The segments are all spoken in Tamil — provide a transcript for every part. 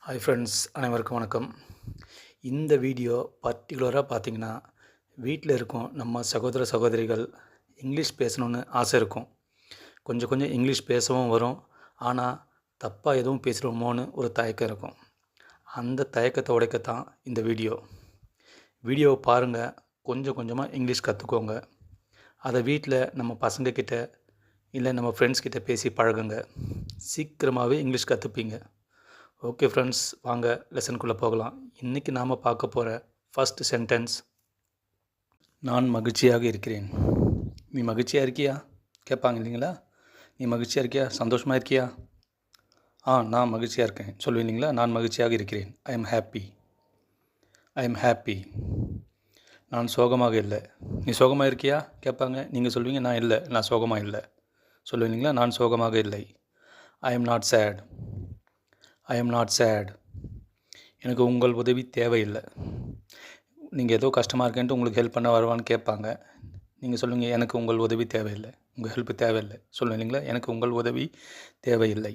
ஹாய் ஃப்ரெண்ட்ஸ், அனைவருக்கும் வணக்கம். இந்த வீடியோ பர்டிகுலராக பார்த்தீங்கன்னா, வீட்டில் இருக்கும் நம்ம சகோதர சகோதரிகள் இங்கிலீஷ் பேசணுன்னு ஆசை இருக்கும். கொஞ்சம் கொஞ்சம் இங்கிலீஷ் பேசவும் வரும். ஆனால் தப்பாக எதுவும் பேசிடுவோமோன்னு ஒரு தயக்கம் இருக்கும். அந்த தயக்கத்தை உடைக்கத்தான் இந்த வீடியோ. வீடியோவை பாருங்கள், கொஞ்சம் கொஞ்சமாக இங்கிலீஷ் கற்றுக்கோங்க. அதை வீட்டில் நம்ம பசங்கக்கிட்ட இல்லை நம்ம ஃப்ரெண்ட்ஸ்கிட்ட பேசி பழகுங்க. சீக்கிரமாகவே இங்கிலீஷ் கற்றுப்பீங்க. ஓகே ஃப்ரெண்ட்ஸ், வாங்க லெசனுக்குள்ளே போகலாம். இன்றைக்கி நாம் பார்க்க போகிற ஃபஸ்ட் சென்டென்ஸ், நான் மகிழ்ச்சியாக இருக்கிறேன். நீ மகிழ்ச்சியாக இருக்கியா கேட்பாங்க இல்லைங்களா? நீ மகிழ்ச்சியாக இருக்கியா, சந்தோஷமாக இருக்கியா? நான் மகிழ்ச்சியாக இருக்கேன் சொல்லுவேன் இல்லைங்களா? நான் மகிழ்ச்சியாக இருக்கிறேன். I am happy. I am happy. நான் சோகமாக இல்லை. நீ சோகமாக இருக்கியா கேட்பாங்க. நீங்கள் சொல்லுவீங்க, நான் இல்லை, நான் சோகமாக இல்லை சொல்லுவேன் இல்லைங்களா? நான் சோகமாக இல்லை. I am not chat. I am not chat. எனக்கு உங்கள் உதவி தேவையில்லை. நீங்கள் ஏதோ கஷ்டமாக இருக்கேன்ட்டு உங்களுக்கு ஹெல்ப் பண்ண வருவான்னு கேட்பாங்க. நீங்கள் சொல்லுங்கள், எனக்கு உங்கள் உதவி தேவையில்லை, உங்கள் ஹெல்ப் தேவையில்லை சொல்லுவேன் இல்லைங்களா? எனக்கு உங்கள் உதவி தேவையில்லை.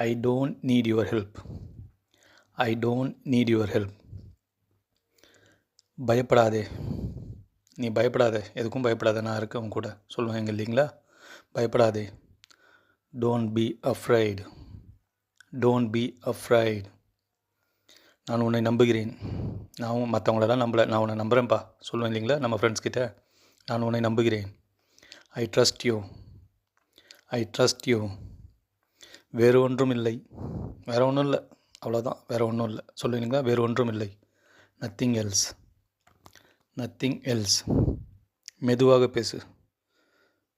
I don't need your help. I don't need your help. பயப்படாதே. நீ பயப்படாதே, எதுக்கும் பயப்படாத, நான் இருக்கேன் கூட சொல்லுவாங்க இல்லைங்களா? பயப்படாதே. Don't be afraid. Don't be afraid. நான் உன்னை நம்புகிறேன். நான் மற்றவங்களெல்லாம் நம்பலை, நான் உன்னை நம்புகிறேன்ப்பா சொல்லுவேன் இல்லைங்களா? நம்ம ஃப்ரெண்ட்ஸ்கிட்ட நான் உன்னை நம்புகிறேன். I trust you. I trust you. வேறு ஒன்றும் இல்லை. வேறு ஒன்றும் இல்லை, அவ்வளோதான். வேறு ஒன்றும் இல்லை சொல்லுவீங்களா? வேறு ஒன்றும் இல்லை. Nothing else. Nothing else. மெதுவாக பேசு.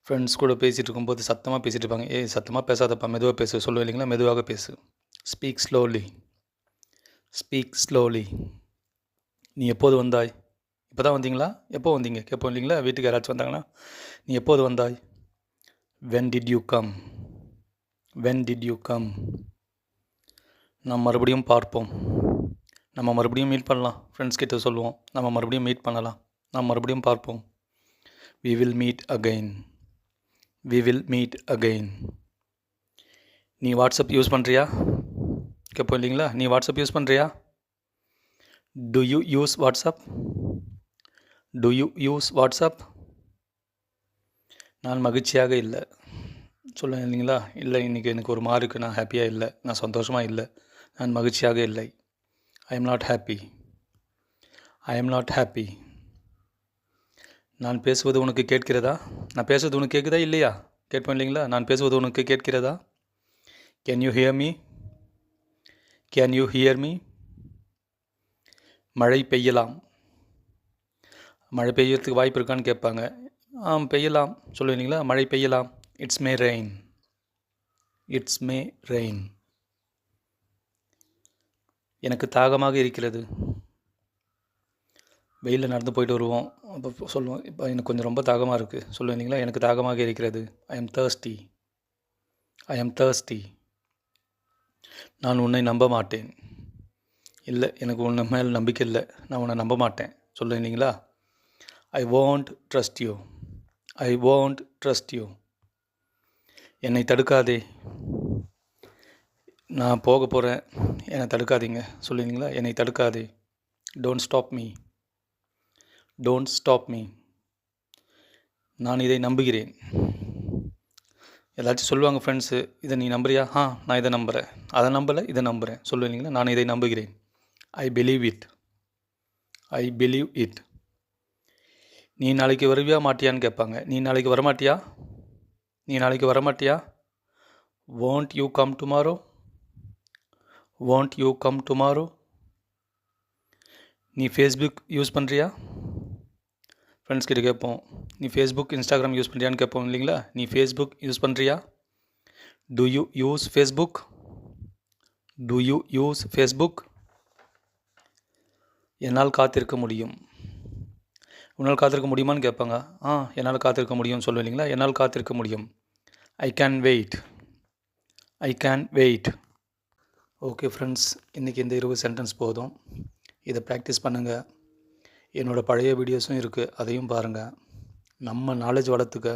ஃப்ரெண்ட்ஸ் கூட பேசிகிட்டு இருக்கும்போது சத்தமாக பேசிகிட்டு இருப்பாங்க. சத்தமாக பேசாதப்பா, மெதுவாக பேசு சொல்லுவேன் இல்லைங்களா? மெதுவாக பேசு. Speak slowly. Speak slowly. நீ எப்போது வந்தாய்? இப்போ தான் வந்தீங்களா? எப்போ வந்தீங்க கேட்போம் இல்லைங்களா? வீட்டுக்கு யாராச்சும் வந்தாங்கன்னா, நீ எப்போது வந்தாய்? When did you come. When did you come. நாம் மறுபடியும் பார்ப்போம். நம்ம மறுபடியும் மீட் பண்ணலாம். ஃப்ரெண்ட்ஸ் கிட்ட சொல்லுவோம், நம்ம மறுபடியும் மீட் பண்ணலாம், நாம் மறுபடியும் பார்ப்போம். We will meet again. We will meet again. நீ வாட்ஸ்அப் யூஸ் பண்ணுறியா கேட்போம் இல்லைங்களா? நீ வாட்ஸ்அப் யூஸ் பண்ணுறியா? Do you use WhatsApp. Do you use WhatsApp. நான் மகிழ்ச்சியாக இல்லை சொல்லுவேன் இல்லைங்களா? இல்லை, இன்றைக்கி எனக்கு ஒரு மாதிரி இருக்குது, நான் ஹாப்பியாக இல்லை, நான் சந்தோஷமாக இல்லை, நான் மகிழ்ச்சியாக இல்லை. I am not happy. I am not happy. நான் பேசுவது உனக்கு கேட்கிறதா? நான் பேசுவது உனக்கு கேட்குதா இல்லையா கேட்போம் இல்லைங்களா? நான் பேசுவது உனக்கு கேட்கிறதா? Can you hear me. Can you hear me. மழை பெய்யலாம். மழை பெய்யறதுக்கு வாய்ப்பு இருக்கான்னு கேட்பாங்க. பெய்யலாம் சொல்லுவீங்களா? மழை பெய்யலாம். It's may rain. It's may rain. எனக்கு தாகமாக இருக்கிறது. வெயிலில் நடந்து போயிட்டு வருவோம், அப்போ சொல்லுவோம், இப்போ எனக்கு கொஞ்சம் ரொம்ப தாகமாக இருக்குது சொல்லுவேன் இல்லைங்களா? எனக்கு தாகமாக இருக்கிறது. I am thirsty. I am thirsty. நான் உன்னை நம்ப மாட்டேன். இல்லை, எனக்கு உன்னை மேல் நம்பிக்கை இல்லை, நான் உன்னை நம்ப மாட்டேன் சொல்லுவேன் இல்லைங்களா? I want trust you. I want trust you. என்னை தடுக்காதே. நான் போக போகிறேன், என்னை தடுக்காதீங்க சொல்லுவீங்களா? என்னை தடுக்காதே. Don't stop me. Don't stop me. நான் இதை நம்புகிறேன். ஏதாச்சும் சொல்லுவாங்க ஃப்ரெண்ட்ஸு, இதை நீ நம்புறியா? நான் இதை நம்புகிறேன். அதை நம்பலை, இதை நம்புகிறேன் சொல்லுவீங்களா? நான் இதை நம்புகிறேன். I believe it. I believe it. நீ நாளைக்கு வருவியா மாட்டியான்னு கேட்பாங்க. நீ நாளைக்கு வரமாட்டியா? நீ நாளைக்கு வரமாட்டியா? won't you come tomorrow. won't you come tomorrow. நீ ஃபேஸ்புக் யூஸ் பண்ணுறியா? ஃப்ரெண்ட்ஸ் கிட்ட கேட்போம், நீ ஃபேஸ்புக் இன்ஸ்டாகிராம் யூஸ் பண்ணுறியான்னு கேட்போம் இல்லைங்களா? நீ ஃபேஸ்புக் யூஸ் பண்ணுறியா? Do you use Facebook. To you use Facebook. என்னால் காத்திருக்க முடியும். உன்னால் காத்திருக்க முடியுமான்னு கேட்பாங்க. என்னால் காத்திருக்க முடியும்னு சொல்லுவேன் இல்லைங்களா? என்னால் காத்திருக்க முடியும். I can wait. I can wait. Okay friends, இன்றைக்கி இந்த 20 சென்டென்ஸ் போதும். இதை ப்ராக்டிஸ் பண்ணுங்கள். என்னோடய பழைய வீடியோஸும் இருக்குது, அதையும் பாருங்கள். நம்ம நாலேஜ் வளர்த்துக்க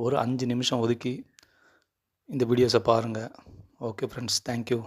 ஒரு 5 நிமிஷம் ஒதுக்கி இந்த வீடியோஸை பாருங்கள். Okay friends, thank you.